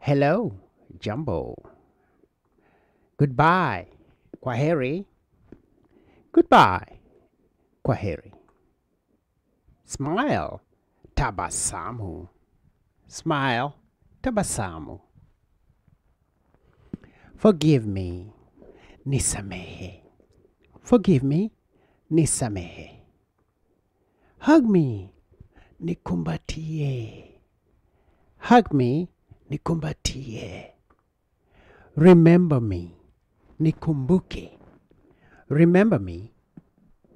Hello, Jumbo. Goodbye, Kwaheri. Goodbye, Kwaheri. Smile, tabasamu. Smile, tabasamu. Forgive me, nisamehe. Forgive me, nisamehe. Hug me, nikumbatie. Hug me, nikumbatie. Remember me, nikumbuke. Remember me,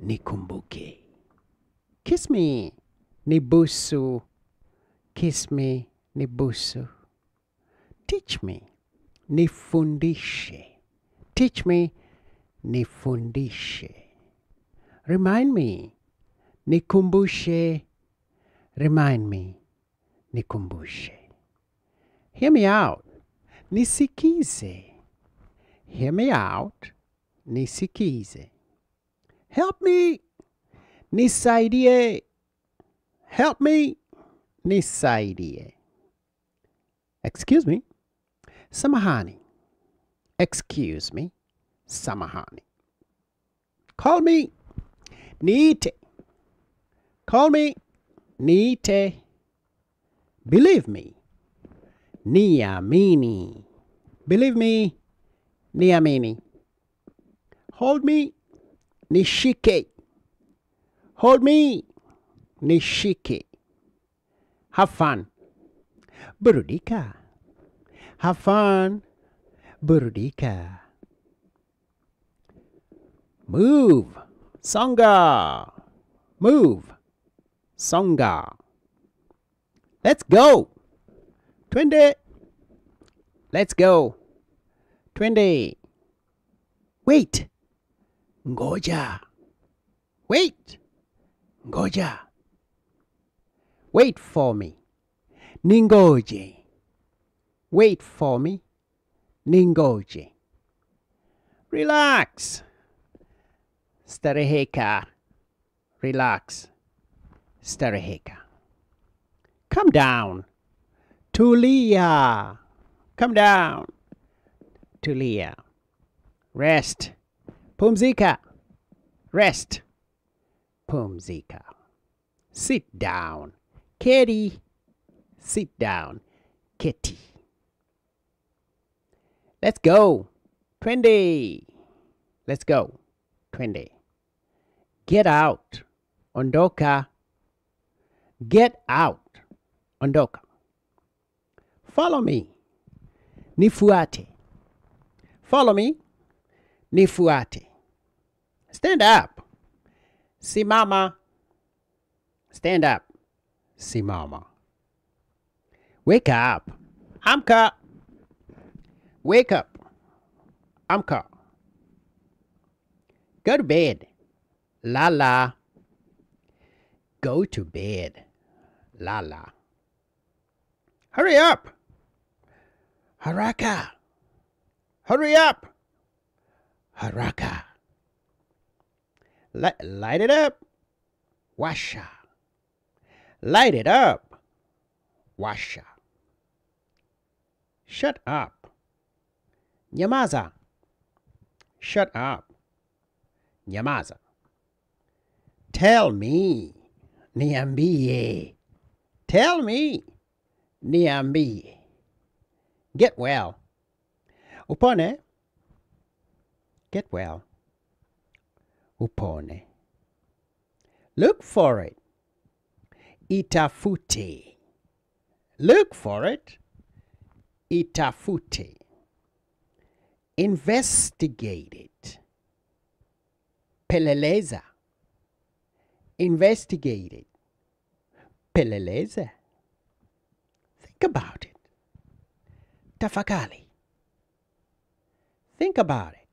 nikumbuke. Kiss me, nibusu. Kiss me, nibusu. Teach me, nifundishe. Teach me, nifundishe. Remind me, nikumbushe. Remind me, nikumbushe. Hear me out, nisikize. Hear me out, nisikize. Help me, nisaidie. Help me, nisaidie. Excuse me, samahani. Excuse me, samahani. Call me, niite. Call me, niite. Believe me, niamini. Believe me, niamini. Hold me, nishike. Hold me, nishike. Have fun. Burudika. Have fun. Burudika. Move. Songa. Move. Songa. Let's go. Twende. Let's go. Twende. Wait. Ngoja. Wait. Ngoja. Wait for me. Ningoje. Wait for me. Ningoje. Relax. Stareheka. Relax. Stareheka. Come down. Tulia. Come down. Tulia. Rest. Pumzika. Rest. Pumzika. Sit down. Keti. Sit down. Keti. Let's go. Twende. Let's go. Twende. Get out. Ondoka. Get out. Ondoka. Follow me. Nifuate. Follow me. Nifuate. Stand up. Simama. Stand up. Simama. Wake up. Amka. Wake up. Amka. Go to bed. Lala. Go to bed. Lala. Hurry up. Haraka. Hurry up. Haraka. Light it up. Washa. Light it up. Washa. Shut up. Nyamaza. Shut up. Nyamaza. Tell me. Niambie. Tell me. Niambie. Get well. Upone. Get well. Upone. Look for it. Itafute. Look for it. Itafute. Investigate it. Peleleza. Investigate it. Peleleza. Think about it. Tafakali. Think about it.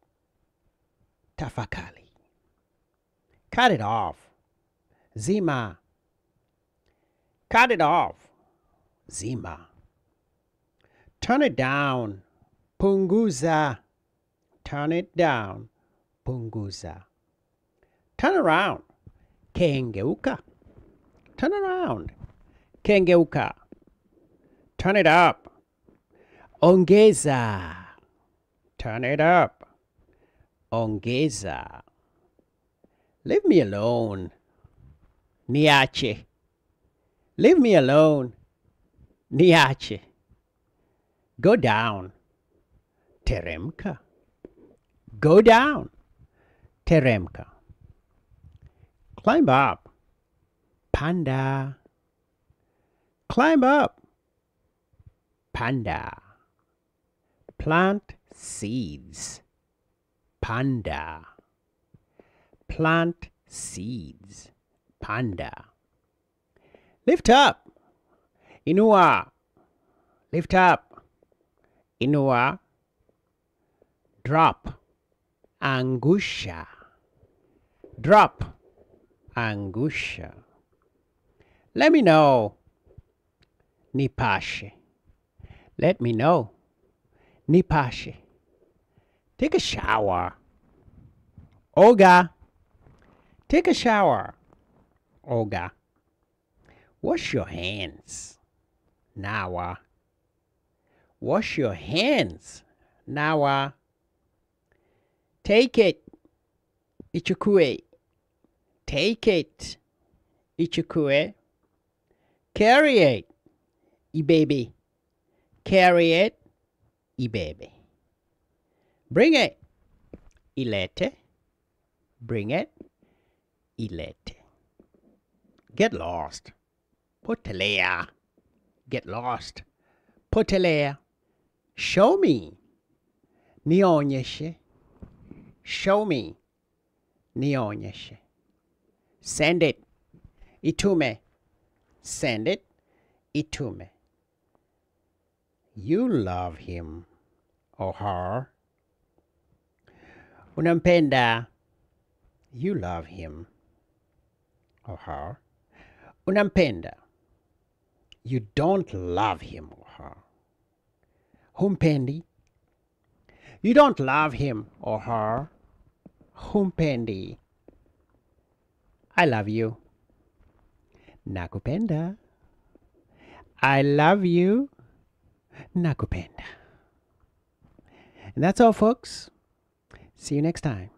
Tafakali. Cut it off. Zima. Cut it off. Zima. Turn it down. Punguza. Turn it down. Punguza. Turn around. Kengeuka. Turn around. Kengeuka. Turn it up. Ongeza. Turn it up. Ongeza. Leave me alone. Niache. Leave me alone. Niache. Go down. Teremka. Go down. Teremka. Climb up. Panda. Climb up. Panda. Plant seeds. Panda. Plant seeds. Panda. Lift up. Inua. Lift up. Inua. Drop. Angusha. Drop. Angusha. Let me know. Nipashe. Let me know. Nipashe. Take a shower. Oga. Take a shower. Oga. Wash your hands. Nawa. Wash your hands. Nawa. Take it. Ichukue. Take it. Ichukue. Carry it. Ibebe. Carry it. Ibebe. Bring it. Ilete. Bring it. Ilete. Get lost. Potelea. Get lost. Potelea. Show me. Nionyeshe. Show me. Nionyeshe. Send it. Itume. Send it. Itume. You love him or her. Unampenda. You love him or her. Unampenda. You don't love him or her. Humpendi. You don't love him or her. Humpendi. I love you. Nakupenda. I love you. Nakupenda. And that's all, folks. See you next time.